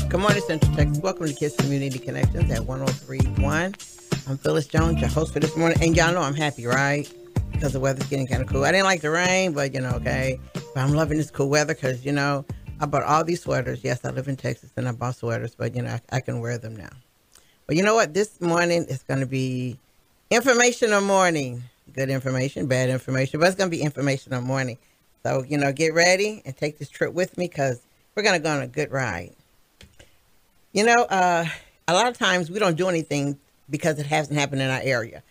Good morning, Central Texas. Welcome to Kids Community Connections at 103.1. I'm Phyllis Jones, your host for this morning. And y'all know I'm happy, right? Because the weather's getting kind of cool. I didn't like the rain, but, okay. But I'm loving this cool weather because, I bought all these sweaters. Yes, I live in Texas and I bought sweaters, but, I can wear them now. But you know what? This morning is going to be informational morning. Good information, bad information, but it's going to be informational morning. So, get ready and take this trip with me because we're going to go on a good ride. A lot of times we don't do anything because it hasn't happened in our area.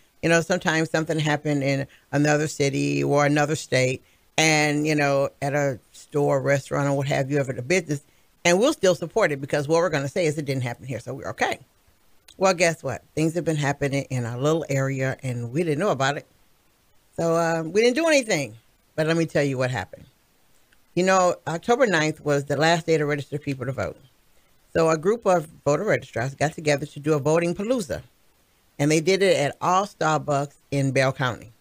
Sometimes something happened in another city or another state and, at a store, restaurant, or what have you, at a business, and we'll still support it because what we're going to say is it didn't happen here, so we're okay. Well, guess what? Things have been happening in our little area and we didn't know about it. So we didn't do anything. But let me tell you what happened. October 9th was the last day to register people to vote. So a group of voter registrars got together to do a voting palooza. And they did it at all Starbucks in Bell County.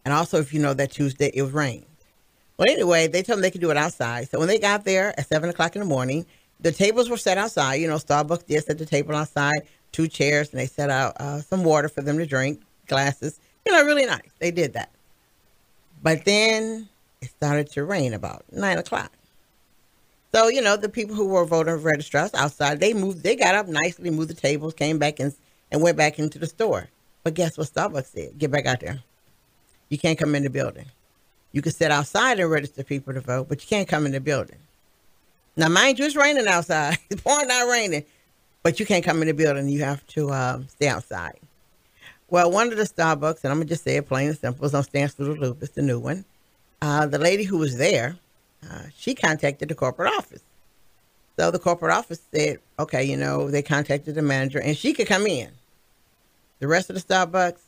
And also, if you know, that Tuesday, it was rained. Well, anyway, they told them they could do it outside. So when they got there at 7 o'clock in the morning, the tables were set outside. Starbucks did set the table outside, 2 chairs, and they set out some water for them to drink, glasses. Really nice. They did that. But then it started to rain about 9 o'clock. So, the people who were voter registrars outside, they got up nicely, moved the tables, came back and went back into the store. But guess what Starbucks said? Get back out there. You can't come in the building. You can sit outside and register people to vote, but you can't come in the building. Now, mind you, it's raining outside. It's pouring down raining, but you can't come in the building. You have to stay outside. Well, one of the Starbucks, and I'm going to just say it plain and simple, is on Stance Little Loop. It's the new one. The lady who was there, she contacted the corporate office. So the corporate office said, okay, they contacted the manager and she could come in. The rest of the Starbucks,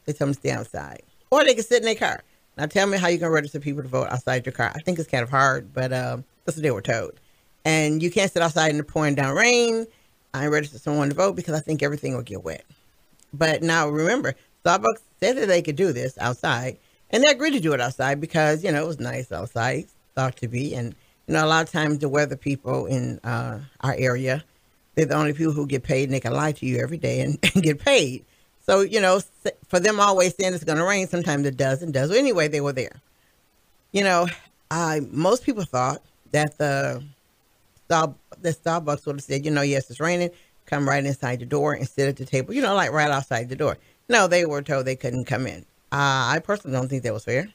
they told them to stay outside. Or they could sit in their car. Now tell me how you can register people to vote outside your car. I think it's kind of hard, but that's what they were told. And you can't sit outside in the pouring down rain and register someone to vote because I think everything will get wet. But now remember, Starbucks said that they could do this outside. And they agreed to do it outside because, it was nice outside. Thought to be, and a lot of times the weather people in our area, they're the only people who get paid, and they can lie to you every day and get paid. So for them always saying it's going to rain, sometimes it does and does. Well, anyway, they were there. Most people thought that the Starbucks would have said, yes, it's raining, come right inside the door and sit at the table, like right outside the door. No, they were told they couldn't come in. I personally don't think that was fair.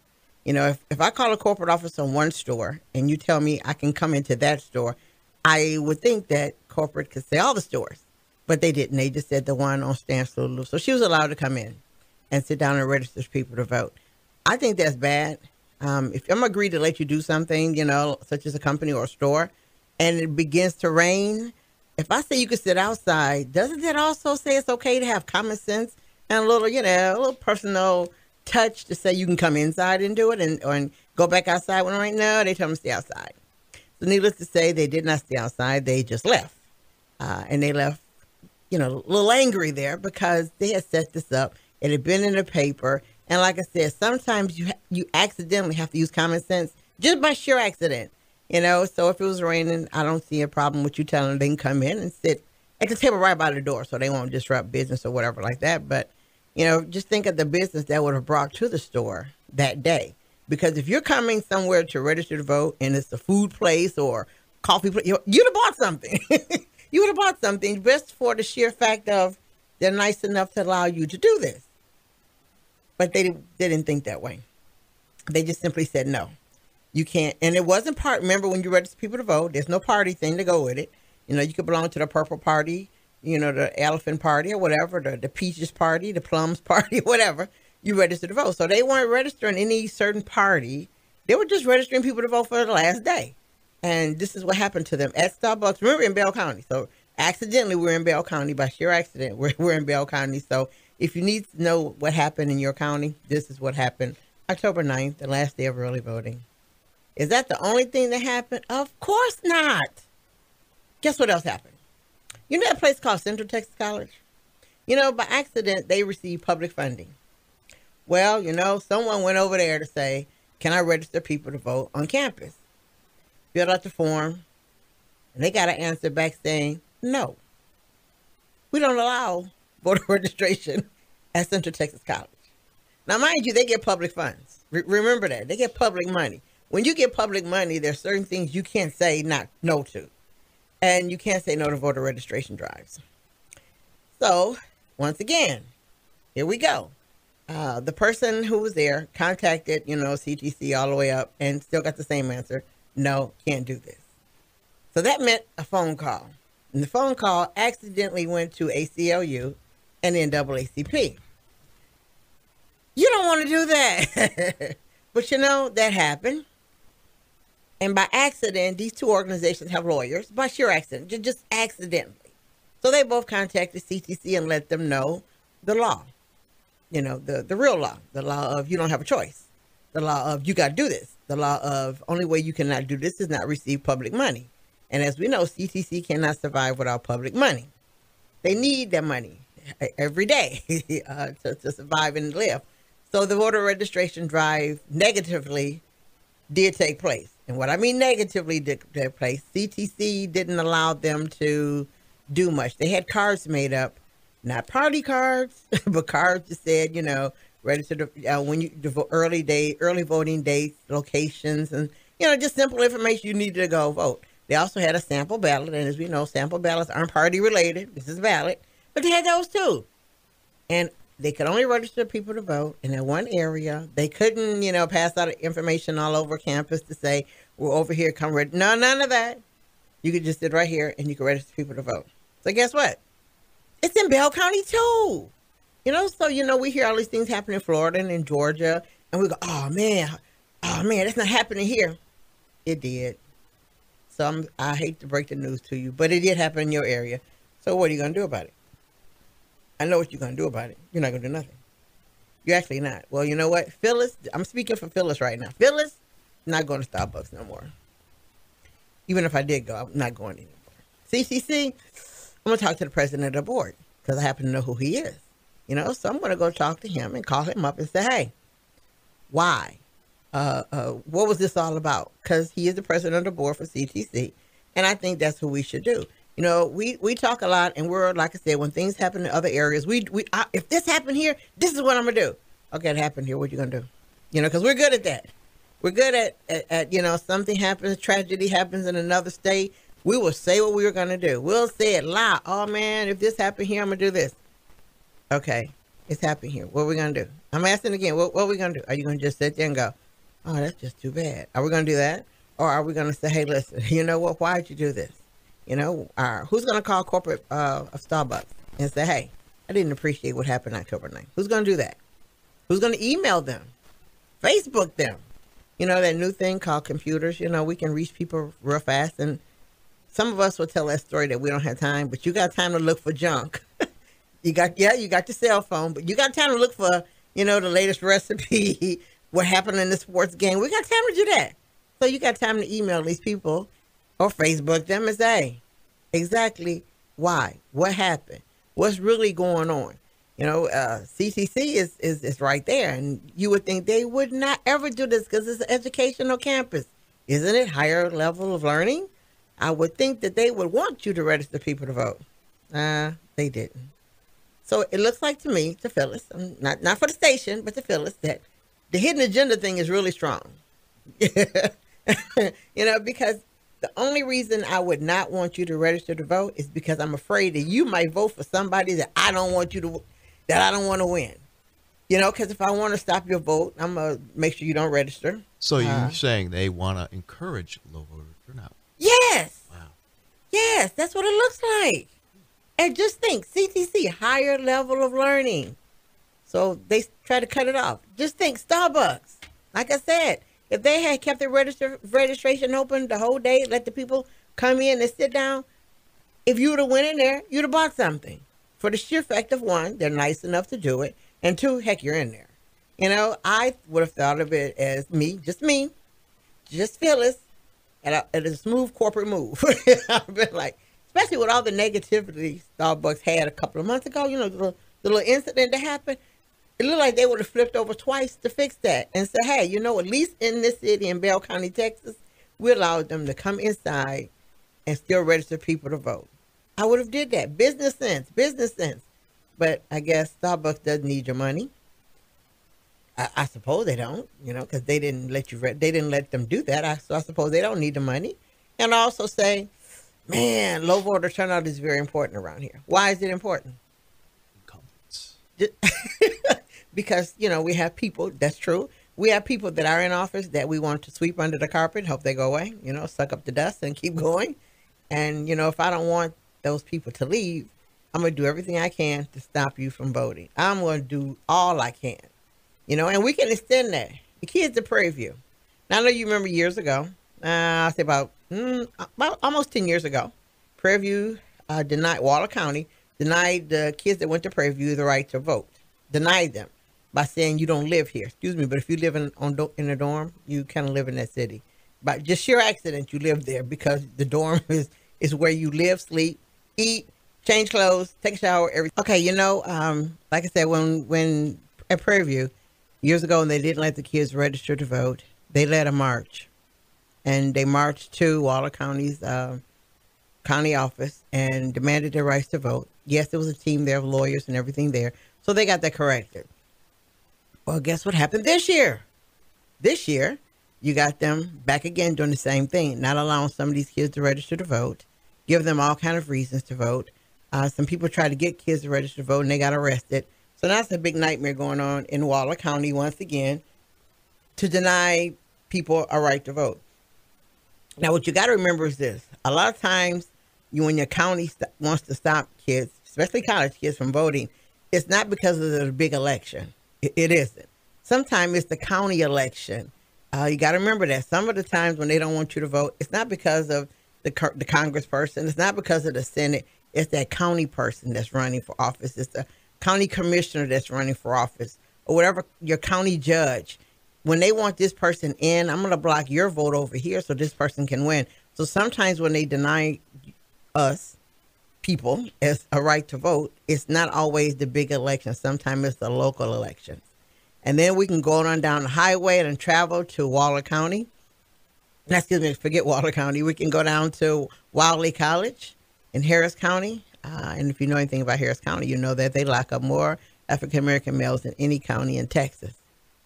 If I call a corporate office on one store and you tell me I can come into that store, I would think that corporate could say all the stores, but they didn't. They just said the one on Stance Little Loop. So she was allowed to come in and sit down and register people to vote. I think that's bad. If I'm agreed to let you do something, such as a company or a store, and it begins to rain, if I say you could sit outside, doesn't that also say it's okay to have common sense and a little personal touch to say you can come inside and do it and go back outside when right now? They told them to stay outside. So needless to say, they did not stay outside. They just left. And they left, a little angry there because they had set this up. It had been in the paper. And like I said, sometimes you accidentally have to use common sense just by sheer accident. So if it was raining, I don't see a problem with you telling them they can come in and sit at the table right by the door so they won't disrupt business or whatever like that. But just think of the business that would have brought to the store that day. Because if you're coming somewhere to register to vote and it's a food place or coffee place, you'd have bought something. You would have bought something just for the sheer fact of they're nice enough to allow you to do this. But they didn't think that way. They just simply said, no, you can't. And it wasn't remember when you register people to vote, there's no party thing to go with it. You could belong to the purple party, the elephant party or whatever, the peaches party, the plums party, whatever, you register to vote. So they weren't registering any certain party. They were just registering people to vote for the last day. And this is what happened to them at Starbucks. Remember, in Bell County. So accidentally, we're in Bell County. By sheer accident, we're in Bell County. So if you need to know what happened in your county, this is what happened October 9th, the last day of early voting. Is that the only thing that happened? Of course not. Guess what else happened? You know that place called Central Texas College? By accident, they received public funding. Well, someone went over there to say, can I register people to vote on campus? Filled out the form, and they got an answer back saying, no, we don't allow voter registration at Central Texas College. Now, mind you, they get public funds. Remember that. They get public money. When you get public money, there's certain things you can't say no to. And you can't say no to voter registration drives. So, once again, here we go. The person who was there contacted, CTC all the way up and still got the same answer. No, can't do this. So that meant a phone call. And the phone call accidentally went to ACLU and NAACP. You don't want to do that. But that happened. And by accident, these two organizations have lawyers. By sheer accident, just accidentally. So they both contacted CTC and let them know the law. The real law. The law of you don't have a choice. The law of you got to do this. The law of only way you cannot do this is not receive public money. And as we know, CTC cannot survive without public money. They need that money every day to survive and live. So the voter registration drive negatively did take place. And what I mean negatively did take place, CTC didn't allow them to do much. They had cards made up, not party cards, but cards that said, register early voting dates, locations, and, just simple information you needed to go vote. They also had a sample ballot, and as we know, sample ballots aren't party related. This is valid, but they had those too. And they could only register people to vote in that one area. They couldn't, pass out information all over campus to say, we're over here, come register. No, none of that. You could just sit right here and you could register people to vote. So guess what? It's in Bell County too. So, we hear all these things happen in Florida and in Georgia, and we go, oh man, that's not happening here. It did. So I hate to break the news to you, but it did happen in your area. So what are you going to do about it? I know what you're going to do about it. You're not going to do nothing. You're actually not. Well, you know what? Phyllis, I'm speaking for Phyllis right now. Phyllis, not going to Starbucks no more. Even if I did go, I'm not going anymore. CCC, I'm going to talk to the president of the board because I happen to know who he is. So I'm going to go talk to him and call him up and say, hey, why? What was this all about? Because he is the president of the board for CTC, and I think that's what we should do. We talk a lot, and we're, like I said, when things happen in other areas, if this happened here, this is what I'm gonna do. Okay, it happened here. What you gonna do? Because we're good at that. We're good at something happens, tragedy happens in another state. We will say what we were gonna do. We'll say it loud. Oh man, if this happened here, I'm gonna do this. Okay, it's happening here. What are we gonna do? I'm asking again. What are we gonna do? Are you gonna just sit there and go, oh, that's just too bad? Are we going to do that? Or are we going to say, hey, listen, you know what? Why did you do this? Who's going to call corporate of Starbucks and say, hey, I didn't appreciate what happened October 9th. Who's going to do that? Who's going to email them? Facebook them? That new thing called computers, we can reach people real fast. And some of us will tell that story that we don't have time, but you got time to look for junk. you got your cell phone, but you got time to look for, the latest recipe, what happened in the sports game. We got time to do that. So you got time to email these people or Facebook them and say exactly why, what happened, what's really going on. CTC is right there, and you would think they would not ever do this because it's an educational campus. Isn't it higher level of learning? I would think that they would want you to register people to vote. They didn't. So it looks like to me, to Phyllis, not for the station, but to Phyllis, that the hidden agenda thing is really strong. Because the only reason I would not want you to register to vote is because I'm afraid that you might vote for somebody that I don't want to win. Because if I want to stop your vote, I'm going to make sure you don't register. So you're saying they want to encourage low voter turnout? Yes. Wow. Yes, that's what it looks like. And just think, CTC, higher level of learning. So they try to cut it off. Just think, Starbucks. Like I said, if they had kept the registration open the whole day, let the people come in and sit down, if you would have went in there, you'd have bought something. For the sheer fact of one, they're nice enough to do it. And two, heck, you're in there. I would have thought of it as just Phyllis, and a smooth corporate move. I've been like, especially with all the negativity Starbucks had a couple of months ago, the little incident that happened. It looked like they would have flipped over twice to fix that and say, hey, you know, at least in this city in Bell County, Texas, we allowed them to come inside and still register people to vote. I would have did that. Business sense, business sense. But I guess Starbucks doesn't need your money. I suppose they don't, you know, because they didn't let you. They didn't let them do that. So I suppose they don't need the money. And I also say, man, low voter turnout is very important around here. Why is it important? Confidence. Because, you know, we have people. That's true. We have people that are in office that we want to sweep under the carpet, hope they go away, you know, suck up the dust and keep going. And, you know, if I don't want those people to leave, I'm going to do everything I can to stop you from voting. I'm going to do all I can, you know, and we can extend that. The kids at Prairie View. Now, I know you remember years ago, I'll say about almost 10 years ago, Prairie View denied, Waller County denied the kids that went to Prairie View the right to vote. Denied them by saying you don't live here. Excuse me, but if you live in a dorm, you kind of live in that city. By just sheer accident, you live there because the dorm is where you live, sleep, eat, change clothes, take a shower, everything. Okay, you know, like I said, when at Prairie View, years ago, when they didn't let the kids register to vote, they led a march. And they marched to Waller County's county office and demanded their rights to vote. Yes, there was a team there of lawyers and everything there. So they got that corrected. Well, guess what happened this year? This year, you got them back again doing the same thing, not allowing some of these kids to register to vote, give them all kind of reasons to vote. Some people tried to get kids to register to vote and they got arrested. So that's a big nightmare going on in Waller County once again to deny people a right to vote. Now, what you got to remember is this. A lot of times when your county wants to stop kids, especially college kids, from voting, it's not because of the big election. It isn't. Sometimes it's the county election. You got to remember that. Some of the times when they don't want you to vote, it's not because of the congressperson. It's not because of the Senate. It's that county person that's running for office. It's the county commissioner that's running for office, or whatever, your county judge. When they want this person in, I'm going to block your vote over here so this person can win. So sometimes when they deny us, people, as a right to vote, it's not always the big election. Sometimes it's the local elections. And then we can go on down the highway and travel to Waller County. Excuse me, forget Waller County. We can go down to Wiley College in Harris County. And if you know anything about Harris County, you know that they lock up more African-American males than any county in Texas.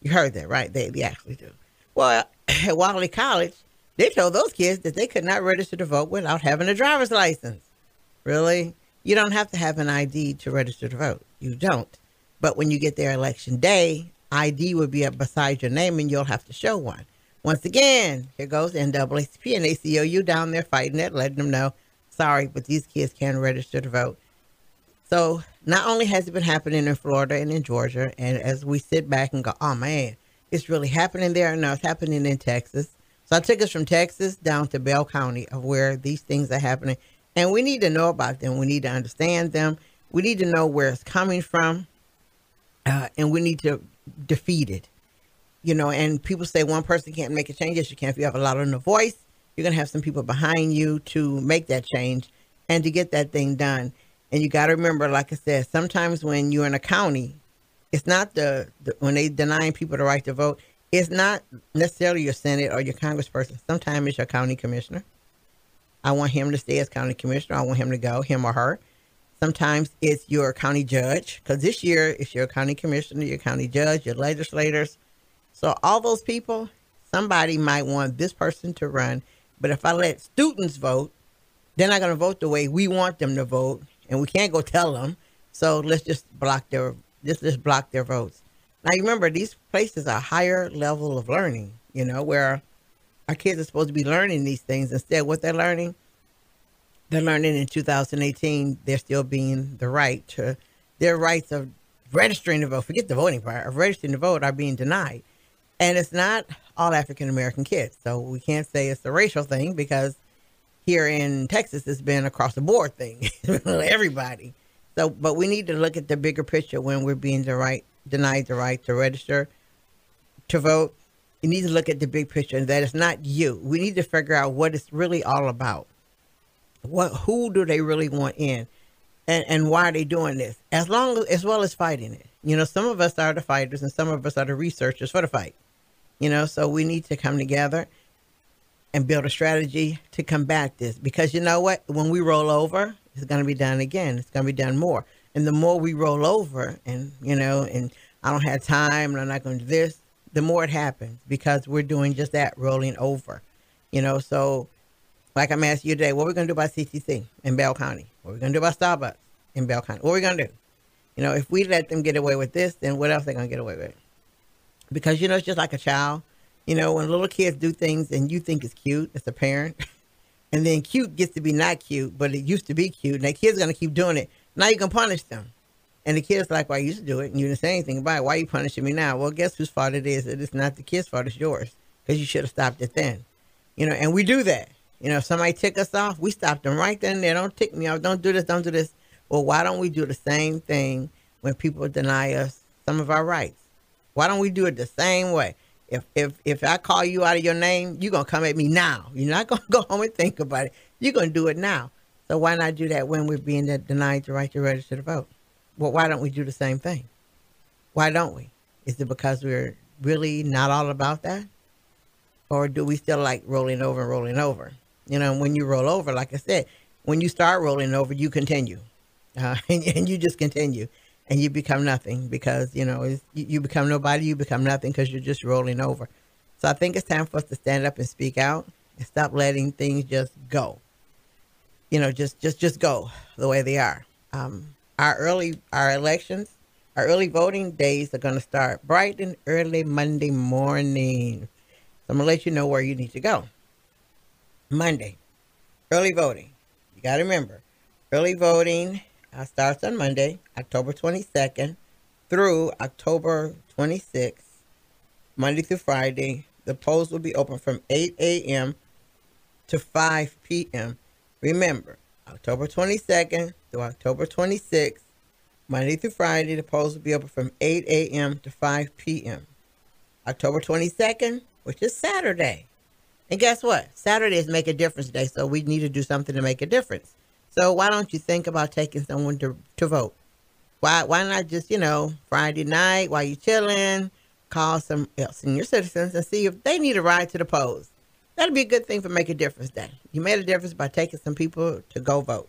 You heard that, right? They actually do. Well, at Wiley College, they told those kids that they could not register to vote without having a driver's license. Really? You don't have to have an ID to register to vote. You don't. But when you get there election day, ID will be up beside your name and you'll have to show one. Once again, here goes NAACP and ACLU down there fighting it, letting them know, sorry, but these kids can't register to vote. So not only has it been happening in Florida and in Georgia, and as we sit back and go, oh man, it's really happening there. No, it's happening in Texas. So I took us from Texas down to Bell County of where these things are happening. And we need to know about them. We need to understand them. We need to know where it's coming from. And we need to defeat it. You know, and people say one person can't make a change. Yes, you can. If you have a lot on the voice, you're going to have some people behind you to make that change and to get that thing done. And you got to remember, like I said, sometimes when you're in a county, it's not when they denying people the right to vote, it's not necessarily your Senate or your congressperson. Sometimes it's your county commissioner. I want him to stay as county commissioner. I want him to go, him or her. Sometimes it's your county judge, because this year it's your county commissioner, your county judge, your legislators. So all those people, somebody might want this person to run. But if I let students vote, they're not going to vote the way we want them to vote. And we can't go tell them. So let's just block their votes. Now, you remember, these places are higher level of learning, you know, where our kids are supposed to be learning these things. Instead, what they're learning in 2018, they're still being their rights of registering to vote. Forget the voting part. Of registering to vote are being denied. And it's not all African-American kids. So we can't say it's a racial thing, because here in Texas, it's been across the board thing. Everybody. So, but we need to look at the bigger picture when we're being denied the right to register to vote. You need to look at the big picture, and that it's not you. We need to figure out what it's really all about. Who do they really want in, and why are they doing this? As well as fighting it. You know, some of us are the fighters and some of us are the researchers for the fight. You know, so we need to come together and build a strategy to combat this. Because you know what? When we roll over, it's going to be done again. It's going to be done more. And the more we roll over and, you know, and I don't have time and I'm not going to do this, the more it happens because we're doing just that, rolling over. You know, so like I'm asking you today, what are we going to do about CTC in Bell County? What are we going to do about Starbucks in Bell County? What are we going to do? You know, if we let them get away with this, then what else are they going to get away with? Because, you know, it's just like a child. You know, when little kids do things and you think it's cute as a parent, and then cute gets to be not cute, but it used to be cute, and that kid's going to keep doing it. Now you can punish them. And the kid's like, well, I used to do it, and you didn't say anything about it. Why are you punishing me now? Well, guess whose fault it is? It is not the kid's fault, it's yours. Because you should have stopped it then. You know, and we do that. You know, if somebody tick us off, we stop them right then and there. Don't tick me off. Don't do this. Don't do this. Well, why don't we do the same thing when people deny us some of our rights? Why don't we do it the same way? If I call you out of your name, you're going to come at me now. You're not going to go home and think about it. You're going to do it now. So why not do that when we're being denied the right to register to vote? Well, why don't we do the same thing? Why don't we? Is it because we're really not all about that? Or do we still like rolling over and rolling over? You know, when you roll over, like I said, when you start rolling over, you continue. And you just continue. And you become nothing because, you know, you become nobody, you become nothing because you're just rolling over. So I think it's time for us to stand up and speak out and stop letting things just go. You know, just go the way they are. Our elections, our early voting days are going to start bright and early Monday morning. So I'm going to let you know where you need to go. Monday, early voting. You got to remember, early voting starts on Monday, October 22nd through October 26th, Monday through Friday. The polls will be open from 8 a.m. to 5 p.m. Remember, October 22nd through October 26th, Monday through Friday, the polls will be open from 8 a.m. to 5 p.m. October 22nd, which is Saturday. And guess what? Saturday is Make a Difference Day, so we need to do something to make a difference. So why don't you think about taking someone to vote? Why not just, you know, Friday night while you're chilling, call some senior citizens and see if they need a ride to the polls. That'd be a good thing for Make a Difference Day. You made a difference by taking some people to go vote.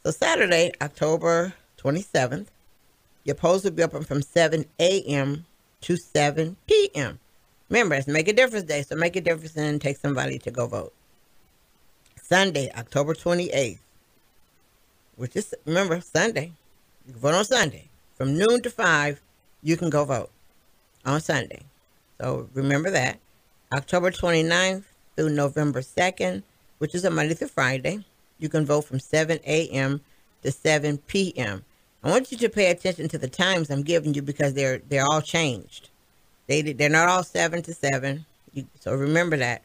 So Saturday, October 27th, your polls will be open from 7 a.m. to 7 p.m. Remember, it's Make a Difference Day, so make a difference and take somebody to go vote. Sunday, October 28th, which is, remember, Sunday. You can vote on Sunday. From noon to 5, you can go vote on Sunday. So remember that. October 29th through November 2nd, which is a Monday through Friday, you can vote from 7 a.m. to 7 p.m. I want you to pay attention to the times I'm giving you because they're all changed. They're not all 7 to 7, so remember that.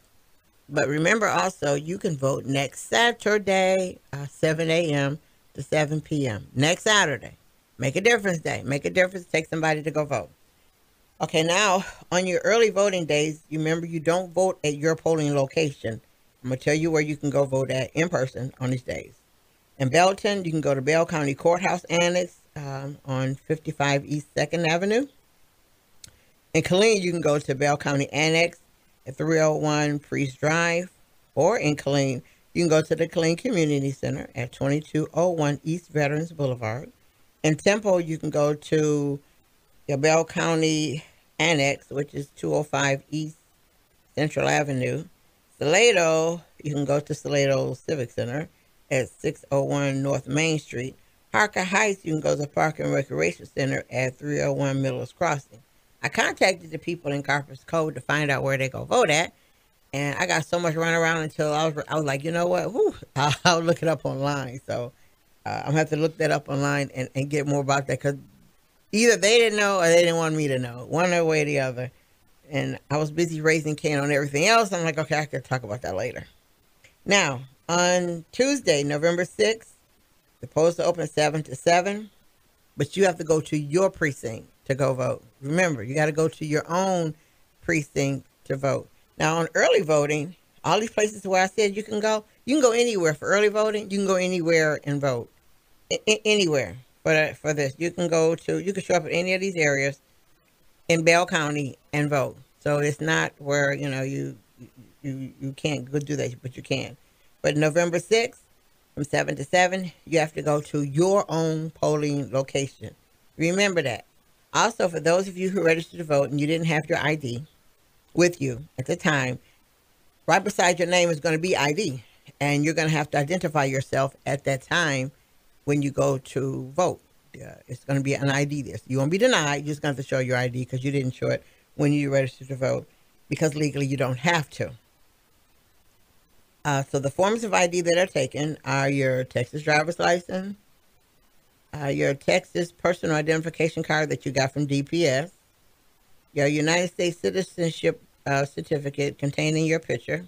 But remember also, you can vote next Saturday, 7 a.m. to 7 p.m. Next Saturday. Make a difference day. Make a difference. Take somebody to go vote. Okay, now, on your early voting days, you remember you don't vote at your polling location. I'm going to tell you where you can go vote at in person on these days. In Belton, you can go to Bell County Courthouse Annex on 55 East 2nd Avenue. In Killeen, you can go to Bell County Annex at 301 Priest Drive. Or in Killeen, you can go to the Killeen Community Center at 2201 East Veterans Boulevard. In Temple, you can go to the Bell County Annex, which is 205 East Central Avenue. Salado, you can go to Salado Civic Center at 601 North Main Street. Parker Heights, you can go to Park and Recreation Center at 301 Miller's Crossing. I contacted the people in Carpenter's Cove to find out where they go vote at. And I got so much running around until I was like, you know what? Whew, I'll look it up online. So I'm going to have to look that up online and get more about that because either they didn't know or they didn't want me to know. One way or the other. And I was busy raising Cain on everything else. I'm like, okay, I can talk about that later. Now, on Tuesday, November 6th, the polls are open 7 to 7. But you have to go to your precinct to go vote. Remember, you got to go to your own precinct to vote. Now, on early voting, all these places where I said you can go anywhere for early voting. You can go anywhere and vote. Anywhere. for this. You can show up at any of these areas in Bell County and vote. So it's not where you can't go do that, but you can. But November 6th, from 7 to 7, you have to go to your own polling location. Remember that. Also, for those of you who registered to vote and you didn't have your ID with you at the time, right beside your name is going to be ID. And you're going to have to identify yourself at that time when you go to vote. It's going to be an ID there. So you won't be denied. You're just going to have to show your ID because you didn't show it when you registered to vote, because legally you don't have to. So the forms of ID that are taken are your Texas driver's license, your Texas personal identification card that you got from DPS, your United States citizenship certificate containing your picture,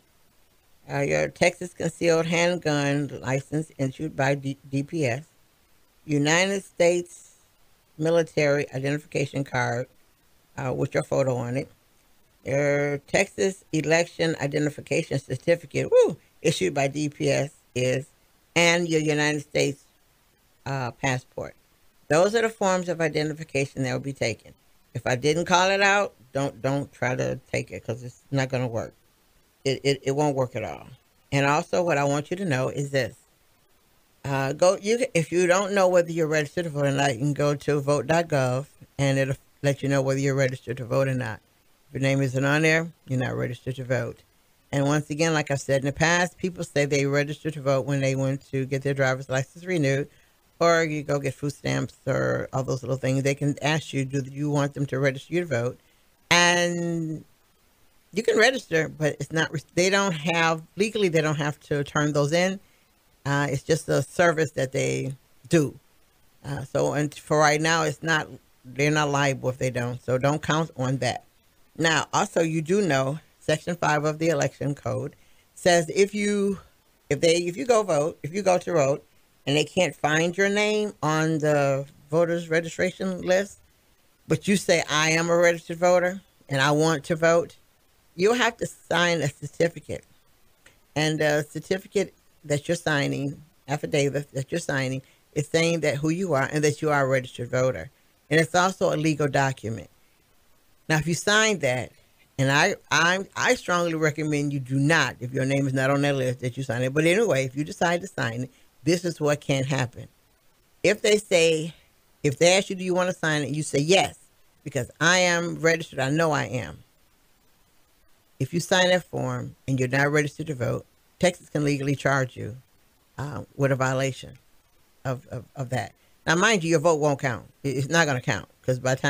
your Texas concealed handgun license issued by DPS, United States military identification card with your photo on it, your Texas election identification certificate, issued by DPS and your United States passport. Those are the forms of identification that will be taken. If I didn't call it out, don't try to take it, because it's not going to work. It won't work at all. And also, what I want you to know is this: if you don't know whether you're registered to vote or not, you can go to vote.gov and it'll let you know whether you're registered to vote or not. If your name isn't on there, you're not registered to vote. And once again, like I've said in the past, people say they registered to vote when they went to get their driver's license renewed, or you go get food stamps or all those little things. They can ask you, do you want them to register you to vote? And you can register, but it's not, they don't have to turn those in. It's just a service that they do. And for right now, they're not liable if they don't. So don't count on that. Now, also, you do know Section 5 of the Election Code says if you go to vote and they can't find your name on the voters registration list, but you say, I am a registered voter and I want to vote, you'll have to sign a certificate. And the certificate that you're signing, affidavit that you're signing, is saying that who you are and that you are a registered voter. And it's also a legal document. Now, if you sign that, and I strongly recommend you do not, if your name is not on that list, that you sign it. But anyway, if you decide to sign it, this is what can happen. If they ask you, do you want to sign it? You say yes, because I am registered. I know I am. If you sign that form and you're not registered to vote, Texas can legally charge you with a violation of that. Now, mind you, your vote won't count. It's not going to count, because by the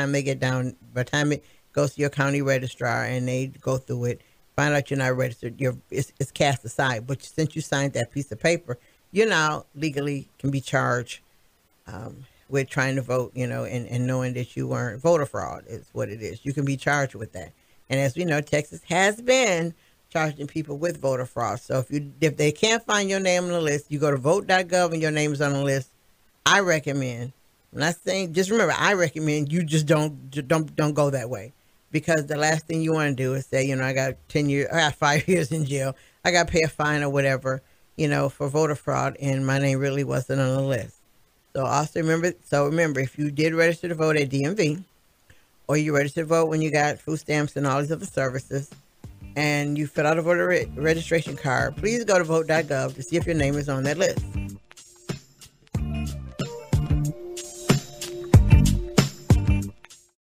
time it goes to your county registrar and they go through it, find out you're not registered, it's cast aside. But since you signed that piece of paper, you now legally can be charged with trying to vote, and knowing that you weren't. Voter fraud is what it is. You can be charged with that. And as we know, Texas has been charging people with voter fraud. So if they can't find your name on the list, you go to vote.gov and your name is on the list. I recommend, I'm not saying, just remember, I recommend you just don't go that way. Because the last thing you want to do is say, I got 5 years in jail, I got to pay a fine or whatever, for voter fraud, and my name really wasn't on the list. So also remember, if you did register to vote at DMV, or you registered to vote when you got food stamps and all these other services, and you fill out a voter registration card, please go to vote.gov to see if your name is on that list.